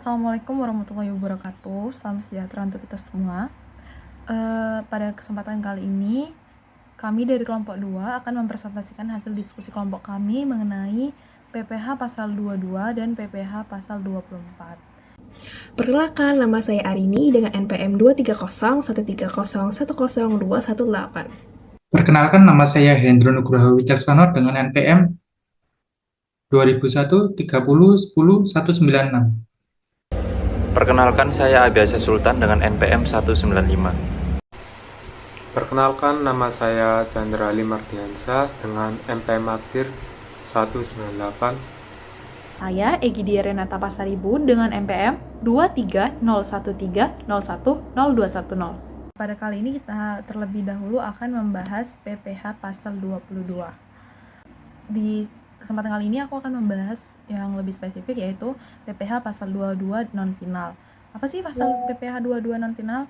Assalamualaikum warahmatullahi wabarakatuh. Salam sejahtera untuk kita semua. Pada kesempatan kali ini, kami dari kelompok 2 akan mempresentasikan hasil diskusi kelompok kami mengenai PPH pasal 22 dan PPH pasal 24. Perkenalkan, nama saya Arini dengan NPM 2301301010218. Perkenalkan, nama saya Hendro Nugroho Wicaksono dengan NPM 2001 30 10 196. Perkenalkan, saya Abiasa Sultan dengan NPM 195. Perkenalkan, nama saya Chandra Ali Mardiansa dengan NPM Akhir 198. Saya Egidya Renata Pasaribu dengan NPM 23013010210. Pada kali ini kita terlebih dahulu akan membahas PPH pasal 22. Di kesempatan kali ini aku akan membahas yang lebih spesifik, yaitu PPH pasal 22 non-final. Apa sih pasal PPH 22 non-final?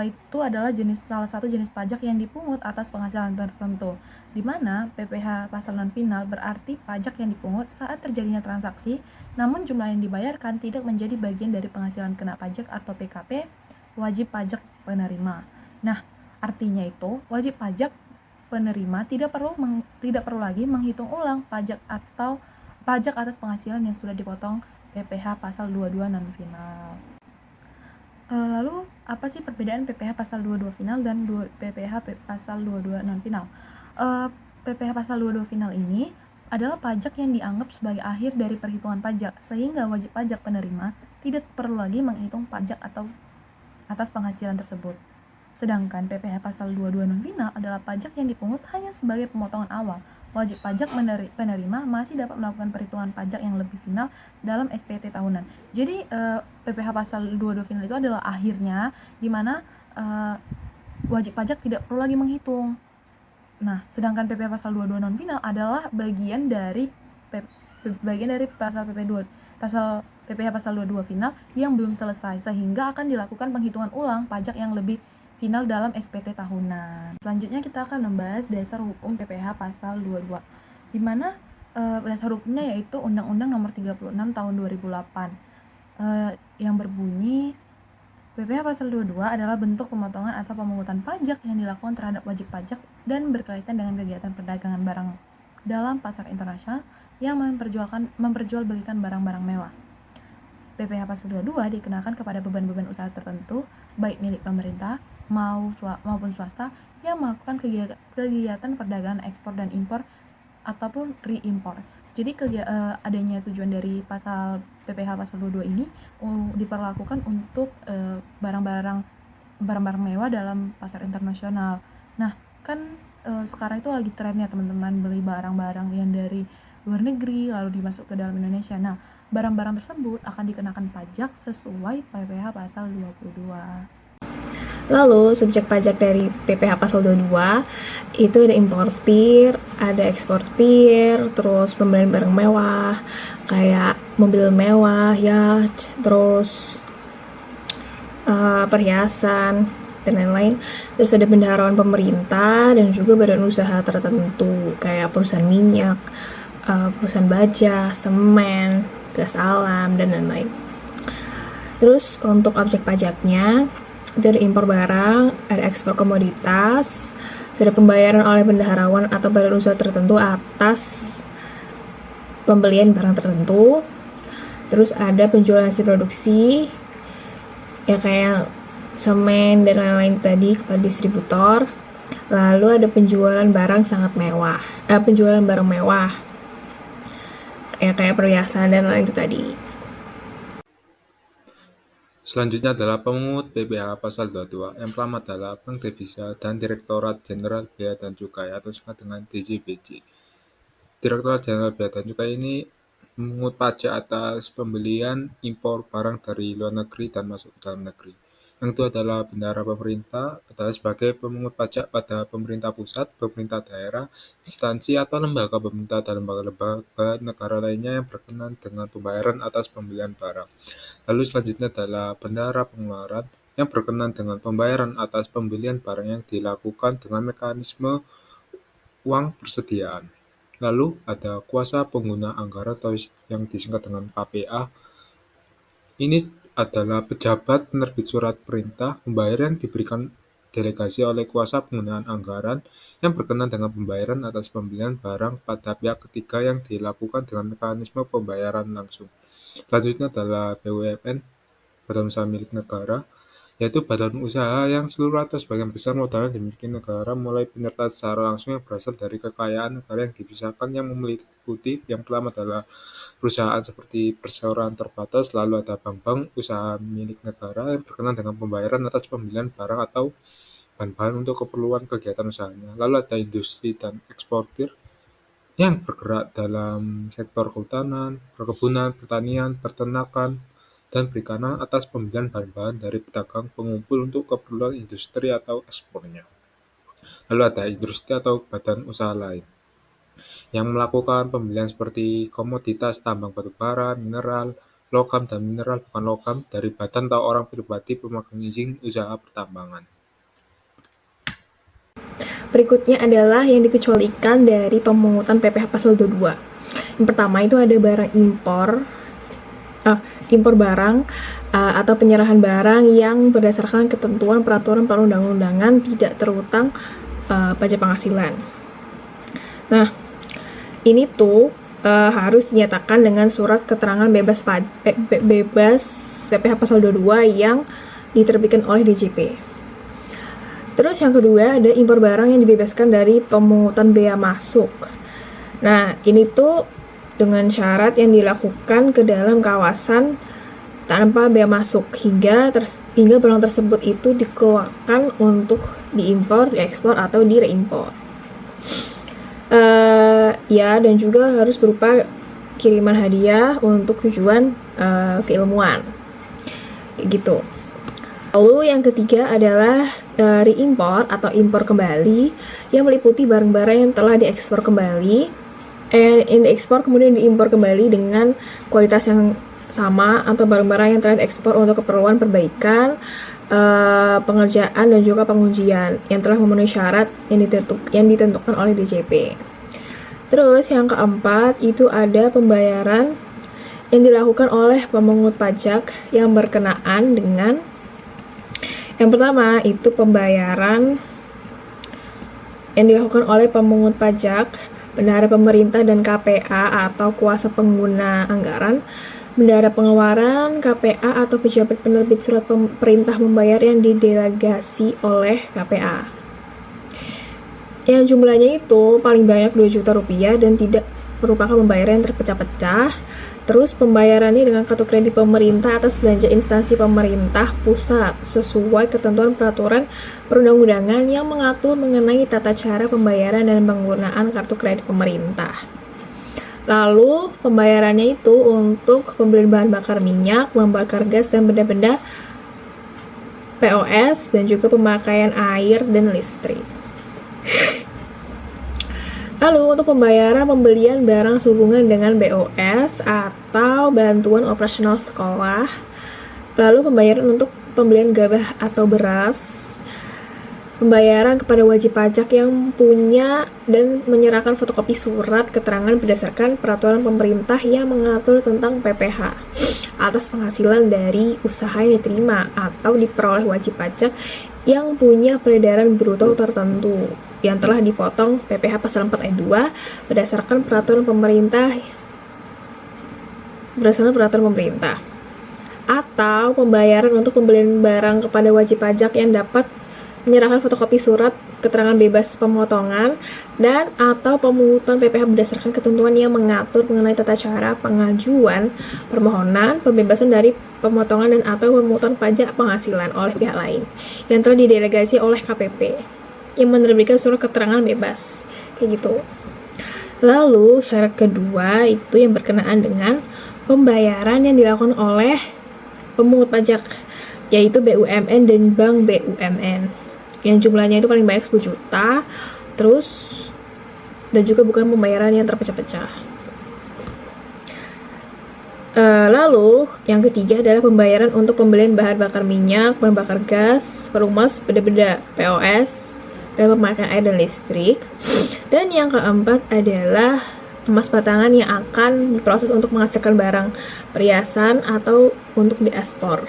Itu adalah salah satu jenis pajak yang dipungut atas penghasilan tertentu, di mana PPH pasal non-final berarti pajak yang dipungut saat terjadinya transaksi, namun jumlah yang dibayarkan tidak menjadi bagian dari penghasilan kena pajak atau PKP wajib pajak penerima. Nah, artinya itu wajib pajak penerima tidak perlu lagi menghitung ulang pajak atas penghasilan yang sudah dipotong PPH pasal 22 non-final. Lalu apa sih perbedaan PPH pasal 22 final dan PPH pasal 22 non-final? PPH pasal 22 final ini adalah pajak yang dianggap sebagai akhir dari perhitungan pajak, sehingga wajib pajak penerima tidak perlu lagi menghitung pajak atau atas penghasilan tersebut. Sedangkan PPH pasal 22 non-final adalah pajak yang dipungut hanya sebagai pemotongan awal. Wajib pajak penerima masih dapat melakukan perhitungan pajak yang lebih final dalam SPT tahunan. Jadi PPH pasal 22 final itu adalah akhirnya, di mana wajib pajak tidak perlu lagi menghitung. Nah, sedangkan PPH pasal 22 non-final adalah bagian dari pasal PPH pasal 22 final yang belum selesai, sehingga akan dilakukan penghitungan ulang pajak yang lebih final dalam SPT tahunan. Selanjutnya kita akan membahas dasar hukum PPH pasal 22, di mana dasar hukumnya yaitu Undang-Undang Nomor 36 Tahun 2008 yang berbunyi PPH pasal 22 adalah bentuk pemotongan atau pemungutan pajak yang dilakukan terhadap wajib pajak dan berkaitan dengan kegiatan perdagangan barang dalam pasar internasional yang memperjualbelikan barang-barang mewah. PPH pasal 22 dikenakan kepada beban-beban usaha tertentu, baik milik pemerintah maupun swasta yang melakukan kegiatan perdagangan ekspor dan impor ataupun reimpor. Jadi adanya tujuan dari pasal PPH pasal 22 ini diperlakukan untuk barang-barang mewah dalam pasar internasional. Nah, kan sekarang itu lagi trennya teman-teman beli barang-barang yang dari luar negeri lalu dimasuk ke dalam Indonesia. Nah, barang-barang tersebut akan dikenakan pajak sesuai PPH pasal 22. Lalu, subjek pajak dari PPH pasal 22 itu ada importir, ada eksportir, terus pembelian barang mewah, kayak mobil mewah, yacht, terus perhiasan, dan lain-lain. Terus ada bendaharawan pemerintah dan juga badan usaha tertentu, kayak perusahaan minyak, perusahaan baja, semen, gas alam, dan lain-lain. Terus untuk objek pajaknya itu ada impor barang, ada ekspor komoditas, sudah pembayaran oleh bendaharawan atau badan usaha tertentu atas pembelian barang tertentu. Terus ada penjualan hasil produksi, ya kayak semen dan lain-lain tadi kepada distributor. Lalu ada penjualan barang mewah, ya kayak perhiasan dan lain-lain itu tadi. Selanjutnya adalah pemungut PPH pasal 22. Yang pertama adalah Bank Devisa dan Direktorat Jenderal Bea dan Cukai atau disingkat dengan DJBJ. Direktorat Jenderal Bea dan Cukai ini memungut pajak atas pembelian impor barang dari luar negeri dan masuk ke dalam negeri. Yang kedua adalah bendahara pemerintah adalah sebagai pemungut pajak pada pemerintah pusat, pemerintah daerah, instansi atau lembaga pemerintah dan lembaga negara lainnya yang berkenan dengan pembayaran atas pembelian barang. Lalu selanjutnya adalah bendahara pengeluaran yang berkenan dengan pembayaran atas pembelian barang yang dilakukan dengan mekanisme uang persediaan. Lalu ada kuasa pengguna anggaran atau yang disingkat dengan KPA Ini adalah pejabat penerbit surat perintah pembayaran yang diberikan delegasi oleh kuasa penggunaan anggaran yang berkenaan dengan pembayaran atas pembelian barang pada pihak ketiga yang dilakukan dengan mekanisme pembayaran langsung. Selanjutnya adalah BUMN, Badan Usaha Milik Negara, yaitu badan usaha yang seluruh atau sebagian besar modalnya dimiliki negara, mulai penyertaan secara langsung yang berasal dari kekayaan negara yang dipisahkan, yang meliputi yang pertama adalah perusahaan seperti perseroan terbatas, lalu ada bank-bank usaha milik negara yang berkenaan dengan pembayaran atas pembelian barang atau bahan-bahan untuk keperluan kegiatan usahanya. Lalu ada industri dan eksportir yang bergerak dalam sektor kehutanan, perkebunan, pertanian, peternakan, dan perikanan atas pembelian bahan-bahan dari pedagang pengumpul untuk keperluan industri atau ekspornya. Lalu ada industri atau badan usaha lain yang melakukan pembelian seperti komoditas tambang batu bara, mineral, logam dan mineral bukan logam dari badan atau orang pribadi pemegang izin usaha pertambangan. Berikutnya adalah yang dikecualikan dari pemungutan PPh pasal 22. Yang pertama itu ada barang impor barang atau penyerahan barang yang berdasarkan ketentuan peraturan perundang-undangan tidak terutang pajak penghasilan. Nah, ini tuh harus dinyatakan dengan surat keterangan bebas PPh pasal 22 yang diterbitkan oleh DJP. Terus yang kedua ada impor barang yang dibebaskan dari pemungutan bea masuk. Nah, ini tuh dengan syarat yang dilakukan ke dalam kawasan tanpa bea masuk hingga barang tersebut itu dikeluarkan untuk diimpor, diekspor atau direimpor. Ya, dan juga harus berupa kiriman hadiah untuk tujuan keilmuan, kayak gitu. Lalu yang ketiga adalah reimpor atau impor kembali yang meliputi barang-barang yang telah diekspor kembali, yang diekspor kemudian diimpor kembali dengan kualitas yang sama atau barang-barang yang telah diekspor untuk keperluan perbaikan, pengerjaan dan juga pengujian yang telah memenuhi syarat yang ditentukan oleh DJP. Terus yang keempat itu ada pembayaran yang dilakukan oleh pemungut pajak yang berkenaan dengan yang pertama itu pembayaran yang dilakukan oleh pemungut pajak, bendahara pemerintah dan KPA atau kuasa pengguna anggaran, bendahara pengeluaran, KPA atau pejabat penerbit surat perintah membayar yang didelegasi oleh KPA. Yang jumlahnya itu paling banyak 2 juta rupiah dan tidak merupakan pembayaran yang terpecah-pecah. Terus pembayarannya dengan kartu kredit pemerintah atas belanja instansi pemerintah pusat sesuai ketentuan peraturan perundang-undangan yang mengatur mengenai tata cara pembayaran dan penggunaan kartu kredit pemerintah. Lalu pembayarannya itu untuk pembelian bahan bakar minyak, bahan bakar gas dan benda-benda POS dan juga pemakaian air dan listrik. Lalu untuk pembayaran pembelian barang sehubungan dengan BOS atau bantuan operasional sekolah. Lalu pembayaran untuk pembelian gabah atau beras. Pembayaran kepada wajib pajak yang punya dan menyerahkan fotokopi surat keterangan berdasarkan peraturan pemerintah yang mengatur tentang PPh atas penghasilan dari usaha yang diterima atau diperoleh wajib pajak yang punya peredaran bruto tertentu yang telah dipotong PPh pasal 4 ayat 2 berdasarkan peraturan pemerintah atau pembayaran untuk pembelian barang kepada wajib pajak yang dapat menyerahkan fotokopi surat keterangan bebas pemotongan dan atau pemungutan PPh berdasarkan ketentuan yang mengatur mengenai tata cara pengajuan permohonan pembebasan dari pemotongan dan atau pemungutan pajak penghasilan oleh pihak lain yang telah didelegasi oleh KPP yang menerbitkan surat keterangan bebas, kayak gitu. Lalu syarat kedua itu yang berkenaan dengan pembayaran yang dilakukan oleh pemungut pajak, yaitu BUMN dan Bank BUMN yang jumlahnya itu paling banyak 10 juta, terus dan juga bukan pembayaran yang terpecah-pecah. Lalu yang ketiga adalah pembayaran untuk pembelian bahan bakar minyak, bahan bakar gas, perumas, benda-benda POS dan pemakaian air dan listrik. Dan yang keempat adalah emas batangan yang akan diproses untuk menghasilkan barang perhiasan atau untuk diekspor,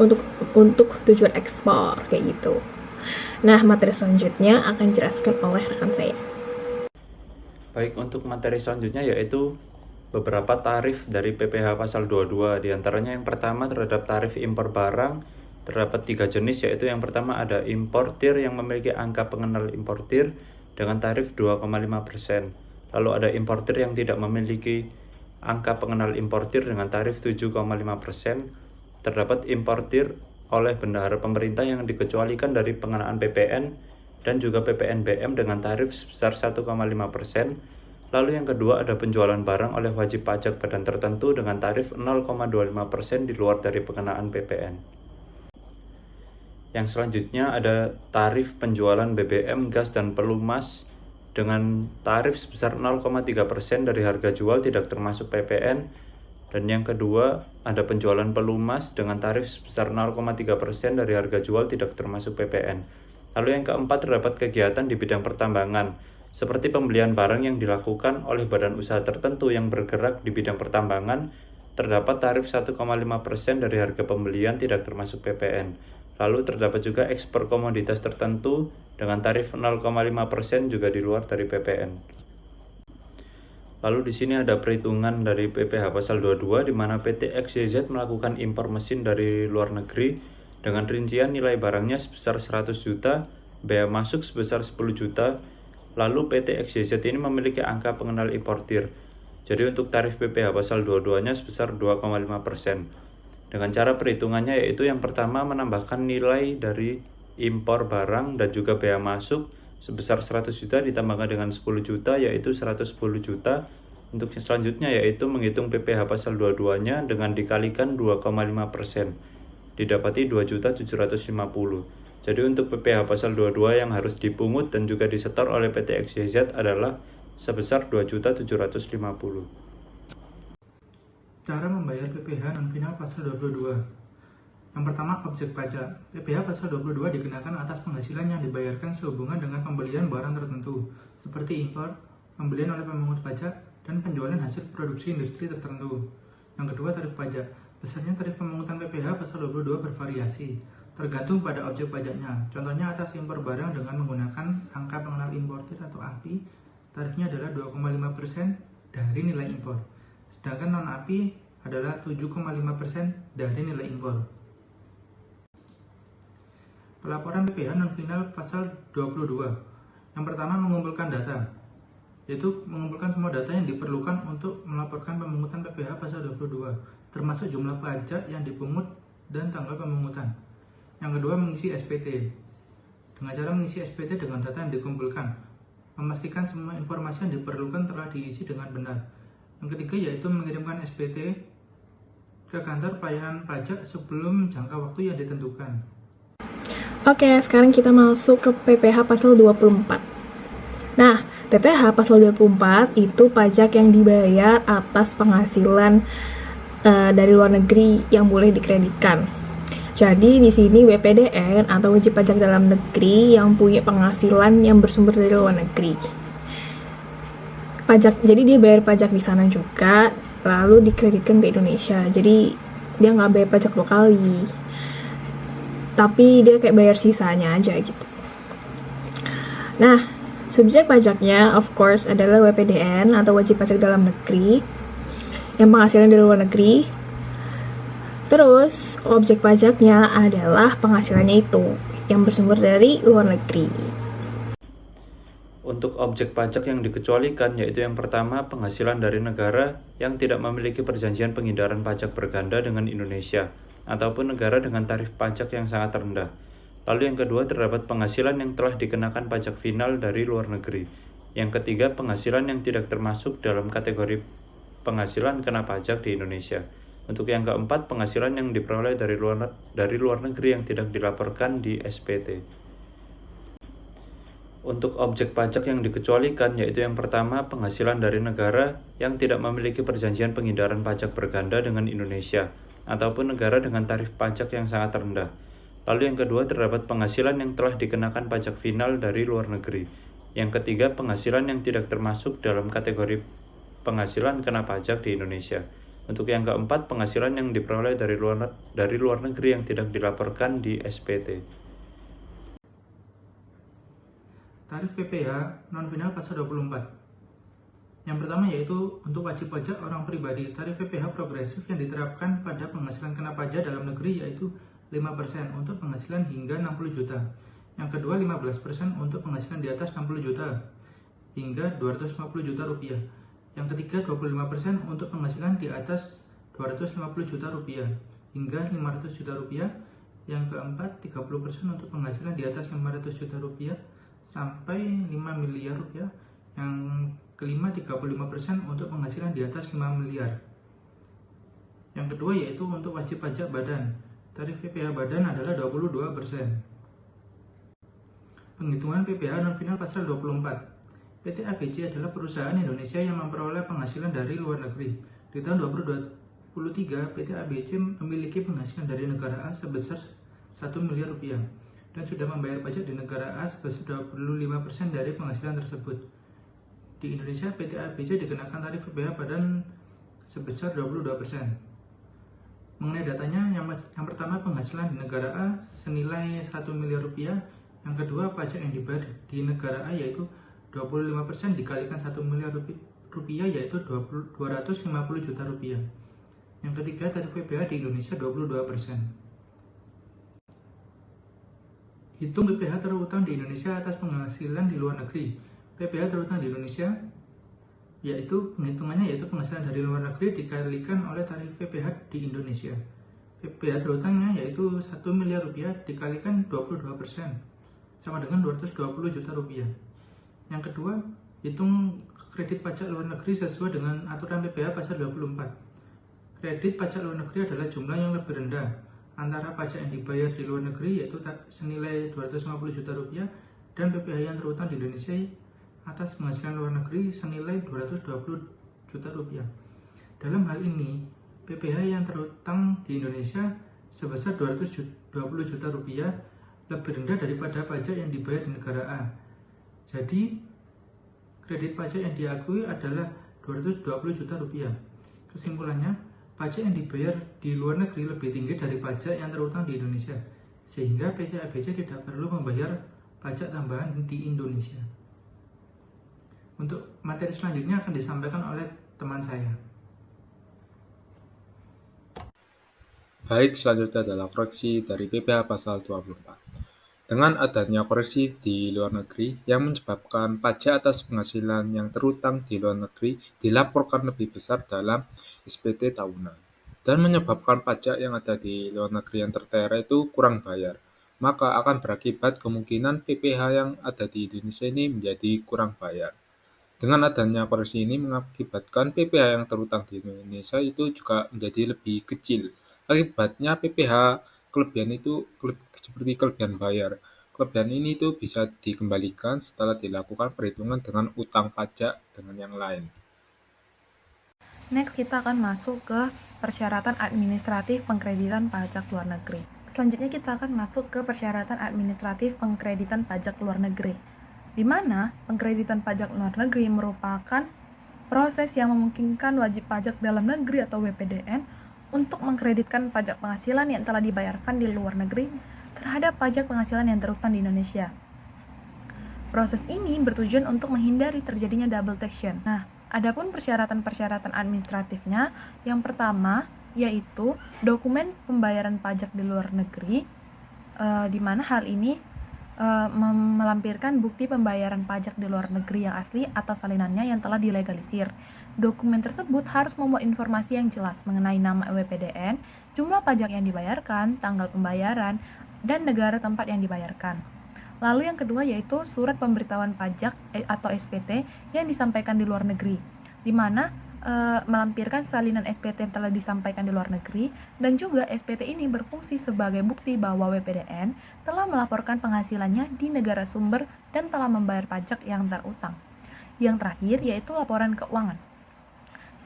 untuk tujuan ekspor kayak gitu. Nah, materi selanjutnya akan dijelaskan oleh rekan saya. Baik, untuk materi selanjutnya yaitu beberapa tarif dari PPh pasal 22. Di antaranya yang pertama terhadap tarif impor barang terdapat 3 jenis, yaitu yang pertama ada importir yang memiliki angka pengenal importir dengan tarif 2,5%. Lalu ada importir yang tidak memiliki angka pengenal importir dengan tarif 7,5%. Terdapat importir oleh bendahara pemerintah yang dikecualikan dari pengenaan PPN dan juga PPNBM dengan tarif sebesar 1,5%. Lalu yang kedua ada penjualan barang oleh wajib pajak badan tertentu dengan tarif 0,25% di luar dari pengenaan PPN. Yang selanjutnya ada tarif penjualan BBM, gas, dan pelumas dengan tarif sebesar 0,3% dari harga jual tidak termasuk PPN. Dan yang kedua ada penjualan pelumas dengan tarif sebesar 0,3% dari harga jual tidak termasuk PPN. Lalu yang keempat terdapat kegiatan di bidang pertambangan, seperti pembelian barang yang dilakukan oleh badan usaha tertentu yang bergerak di bidang pertambangan, terdapat tarif 1,5% dari harga pembelian tidak termasuk PPN. Lalu terdapat juga ekspor komoditas tertentu dengan tarif 0,5% juga di luar dari PPN. Lalu di sini ada perhitungan dari PPh pasal 22 di mana PT XYZ melakukan impor mesin dari luar negeri dengan rincian nilai barangnya sebesar 100 juta, bea masuk sebesar 10 juta. Lalu PT XYZ ini memiliki angka pengenal importir. Jadi untuk tarif PPh pasal 22-nya sebesar 2,5%. Dengan cara perhitungannya yaitu yang pertama menambahkan nilai dari impor barang dan juga bea masuk sebesar 100 juta ditambahkan dengan 10 juta yaitu 110 juta. Untuk yang selanjutnya yaitu menghitung PPh pasal 22-nya dengan dikalikan 2,5%. Didapati 2.750. Jadi untuk PPh pasal 22 yang harus dipungut dan juga disetor oleh PT XYZ adalah sebesar 2.750. Cara membayar PPh non-final pasal 22. Yang pertama, objek pajak. PPh pasal 22 dikenakan atas penghasilan yang dibayarkan sehubungan dengan pembelian barang tertentu, seperti impor, pembelian oleh pemungut pajak, dan penjualan hasil produksi industri tertentu. Yang kedua, tarif pajak. Besarnya tarif pemungutan PPh pasal 22 bervariasi, tergantung pada objek pajaknya. Contohnya atas impor barang dengan menggunakan angka pengenal importir atau API, tarifnya adalah 2,5% dari nilai impor. Sedangkan non-API adalah 7,5% dari nilai impor. Pelaporan PPh non-final pasal 22. Yang pertama, mengumpulkan data, yaitu mengumpulkan semua data yang diperlukan untuk melaporkan pemungutan PPh pasal 22, termasuk jumlah pajak yang dipungut dan tanggal pemungutan. Yang kedua, mengisi SPT. Dengan cara mengisi SPT dengan data yang dikumpulkan, memastikan semua informasi yang diperlukan telah diisi dengan benar. Yang ketiga, yaitu mengirimkan SPT ke kantor pelayanan pajak sebelum jangka waktu yang ditentukan. Oke, sekarang kita masuk ke PPh pasal 24. Nah, PPh pasal 24 itu pajak yang dibayar atas penghasilan dari luar negeri yang boleh dikreditkan. Jadi di sini WPDN atau wajib pajak dalam negeri yang punya penghasilan yang bersumber dari luar negeri. Jadi dia bayar pajak di sana juga, lalu dikreditkan ke Indonesia. Jadi dia nggak bayar pajak 2 kali, tapi dia kayak bayar sisanya aja gitu. Nah, subjek pajaknya of course adalah WPDN atau wajib pajak dalam negeri yang penghasilan dari luar negeri. Terus objek pajaknya adalah penghasilannya itu yang bersumber dari luar negeri. Untuk objek pajak yang dikecualikan yaitu yang pertama penghasilan dari negara yang tidak memiliki perjanjian penghindaran pajak berganda dengan Indonesia ataupun negara dengan tarif pajak yang sangat rendah. Lalu yang kedua terdapat penghasilan yang telah dikenakan pajak final dari luar negeri. Yang ketiga penghasilan yang tidak termasuk dalam kategori penghasilan kena pajak di Indonesia. Untuk yang keempat penghasilan yang diperoleh dari luar negeri yang tidak dilaporkan di SPT. Untuk objek pajak yang dikecualikan yaitu yang pertama penghasilan dari negara yang tidak memiliki perjanjian penghindaran pajak berganda dengan Indonesia ataupun negara dengan tarif pajak yang sangat rendah. Lalu yang kedua terdapat penghasilan yang telah dikenakan pajak final dari luar negeri. Yang ketiga penghasilan yang tidak termasuk dalam kategori penghasilan kena pajak di Indonesia. Untuk yang keempat, penghasilan yang diperoleh dari luar negeri yang tidak dilaporkan di SPT. Tarif PPh non-final pasal 24. Yang pertama yaitu untuk wajib pajak orang pribadi, tarif PPh progresif yang diterapkan pada penghasilan kena pajak dalam negeri yaitu 5% untuk penghasilan hingga 60 juta. Yang kedua 15% untuk penghasilan di atas 60 juta hingga 250 juta rupiah. Yang ketiga 25% untuk penghasilan di atas 250 juta rupiah hingga 500 juta rupiah. Yang keempat 30% untuk penghasilan di atas 500 juta rupiah sampai 5 miliar rupiah. Yang kelima 35% untuk penghasilan di atas 5 miliar. Yang kedua yaitu untuk wajib pajak badan. Tarif PPh badan adalah 22%. Penghitungan PPh non-final pasal 24. PT ABC adalah perusahaan Indonesia yang memperoleh penghasilan dari luar negeri. Di tahun 2023, PT ABC memiliki penghasilan dari negara A sebesar 1 miliar rupiah dan sudah membayar pajak di negara A sebesar 25% dari penghasilan tersebut. Di Indonesia, PT ABC dikenakan tarif PPh badan sebesar 22%. Mengenai datanya, yang pertama penghasilan di negara A senilai 1 miliar rupiah, yang kedua pajak yang dibayar di negara A yaitu 25% dikalikan 1 miliar rupiah yaitu 250 juta rupiah. Yang ketiga tarif PPh di Indonesia 22%. Hitung PPh terutang di Indonesia atas penghasilan di luar negeri. PPh terutang di Indonesia yaitu penghitungannya yaitu penghasilan dari luar negeri dikalikan oleh tarif PPh di Indonesia. PPh terutangnya yaitu 1 miliar rupiah dikalikan 22% sama dengan 220 juta rupiah. Yang kedua, hitung kredit pajak luar negeri sesuai dengan aturan PPh pasal 24. Kredit pajak luar negeri adalah jumlah yang lebih rendah antara pajak yang dibayar di luar negeri yaitu senilai 250 juta rupiah dan PPh yang terutang di Indonesia atas penghasilan luar negeri senilai 220 juta rupiah. Dalam hal ini, PPh yang terutang di Indonesia sebesar 220 juta rupiah lebih rendah daripada pajak yang dibayar di negara A. Jadi, kredit pajak yang diakui adalah 220 juta rupiah. Kesimpulannya, pajak yang dibayar di luar negeri lebih tinggi dari pajak yang terutang di Indonesia, sehingga PT ABC tidak perlu membayar pajak tambahan di Indonesia. Untuk materi selanjutnya akan disampaikan oleh teman saya. Baik, selanjutnya adalah koreksi dari PPh pasal 24. Dengan adanya koreksi di luar negeri yang menyebabkan pajak atas penghasilan yang terutang di luar negeri dilaporkan lebih besar dalam SPT tahunan dan menyebabkan pajak yang ada di luar negeri yang tertera itu kurang bayar, maka akan berakibat kemungkinan PPh yang ada di Indonesia ini menjadi kurang bayar. Dengan adanya koreksi ini mengakibatkan PPh yang terutang di Indonesia itu juga menjadi lebih kecil. Akibatnya PPh kelebihan itu seperti kelebihan bayar. Kelebihan ini itu bisa dikembalikan setelah dilakukan perhitungan dengan utang pajak dengan yang lain. Next, kita akan masuk ke persyaratan administratif pengkreditan pajak luar negeri. Selanjutnya kita akan masuk ke persyaratan administratif pengkreditan pajak luar negeri, di mana pengkreditan pajak luar negeri merupakan proses yang memungkinkan wajib pajak dalam negeri atau WPDN untuk mengkreditkan pajak penghasilan yang telah dibayarkan di luar negeri terhadap pajak penghasilan yang terutang di Indonesia. Proses ini bertujuan untuk menghindari terjadinya double taxation. Nah, adapun persyaratan-persyaratan administratifnya, yang pertama yaitu dokumen pembayaran pajak di luar negeri, di mana hal ini melampirkan bukti pembayaran pajak di luar negeri yang asli atau salinannya yang telah dilegalisir. Dokumen tersebut harus memuat informasi yang jelas mengenai nama WPDN, jumlah pajak yang dibayarkan, tanggal pembayaran, dan negara tempat yang dibayarkan. Lalu yang kedua yaitu surat pemberitahuan pajak atau SPT yang disampaikan di luar negeri, di mana melampirkan salinan SPT yang telah disampaikan di luar negeri, dan juga SPT ini berfungsi sebagai bukti bahwa WPDN telah melaporkan penghasilannya di negara sumber dan telah membayar pajak yang terutang. Yang terakhir yaitu laporan keuangan.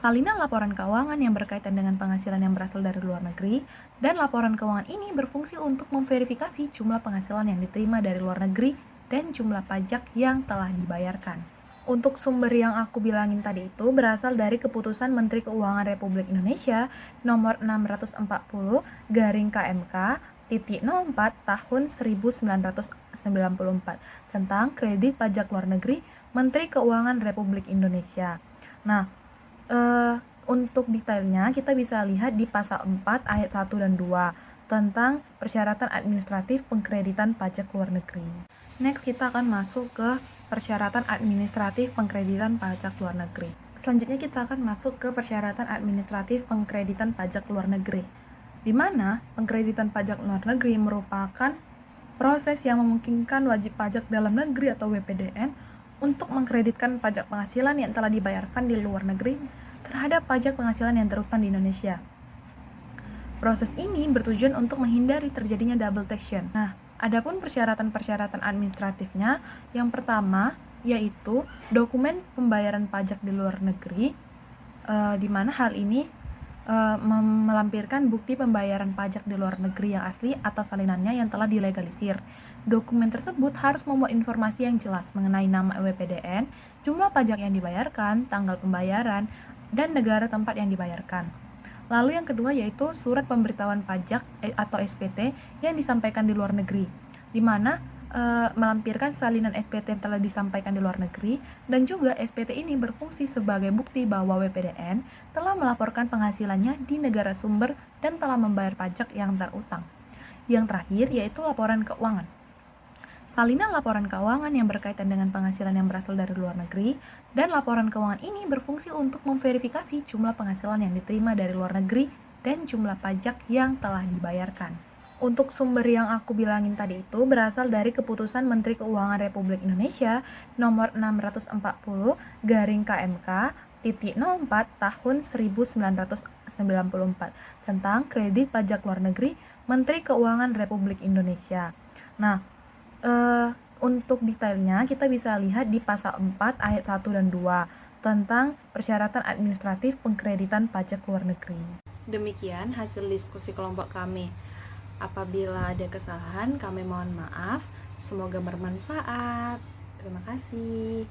Salinan laporan keuangan yang berkaitan dengan penghasilan yang berasal dari luar negeri, dan laporan keuangan ini berfungsi untuk memverifikasi jumlah penghasilan yang diterima dari luar negeri dan jumlah pajak yang telah dibayarkan. Untuk sumber yang aku bilangin tadi itu berasal dari Keputusan Menteri Keuangan Republik Indonesia nomor 640 garing KMK titik 04 tahun 1994 tentang kredit pajak luar negeri Menteri Keuangan Republik Indonesia. Nah, untuk detailnya kita bisa lihat di pasal 4 ayat 1 dan 2 tentang persyaratan administratif pengkreditan pajak luar negeri. Next kita akan masuk ke persyaratan administratif pengkreditan pajak luar negeri. Selanjutnya kita akan masuk ke persyaratan administratif pengkreditan pajak luar negeri, di mana pengkreditan pajak luar negeri merupakan proses yang memungkinkan wajib pajak dalam negeri atau WPDN untuk mengkreditkan pajak penghasilan yang telah dibayarkan di luar negeri terhadap pajak penghasilan yang terutang di Indonesia. Proses ini bertujuan untuk menghindari terjadinya double taxation. Nah, adapun persyaratan-persyaratan administratifnya, yang pertama yaitu dokumen pembayaran pajak di luar negeri, di mana hal ini melampirkan bukti pembayaran pajak di luar negeri yang asli atau salinannya yang telah dilegalisir. Dokumen tersebut harus memuat informasi yang jelas mengenai nama WPDN, jumlah pajak yang dibayarkan, tanggal pembayaran, dan negara tempat yang dibayarkan. Lalu yang kedua yaitu surat pemberitahuan pajak atau SPT yang disampaikan di luar negeri, di mana melampirkan salinan SPT yang telah disampaikan di luar negeri, dan juga SPT ini berfungsi sebagai bukti bahwa WPDN telah melaporkan penghasilannya di negara sumber dan telah membayar pajak yang terutang. Yang terakhir yaitu laporan keuangan. Salinan laporan keuangan yang berkaitan dengan penghasilan yang berasal dari luar negeri, dan laporan keuangan ini berfungsi untuk memverifikasi jumlah penghasilan yang diterima dari luar negeri dan jumlah pajak yang telah dibayarkan. Untuk sumber yang aku bilangin tadi itu berasal dari Keputusan Menteri Keuangan Republik Indonesia nomor 640 garing KMK titik 04 tahun 1994 tentang kredit pajak luar negeri Menteri Keuangan Republik Indonesia. Nah, untuk detailnya kita bisa lihat di pasal 4 ayat 1 dan 2 tentang persyaratan administratif pengkreditan pajak luar negeri. Demikian hasil diskusi kelompok kami. Apabila ada kesalahan, kami mohon maaf. Semoga bermanfaat. Terima kasih.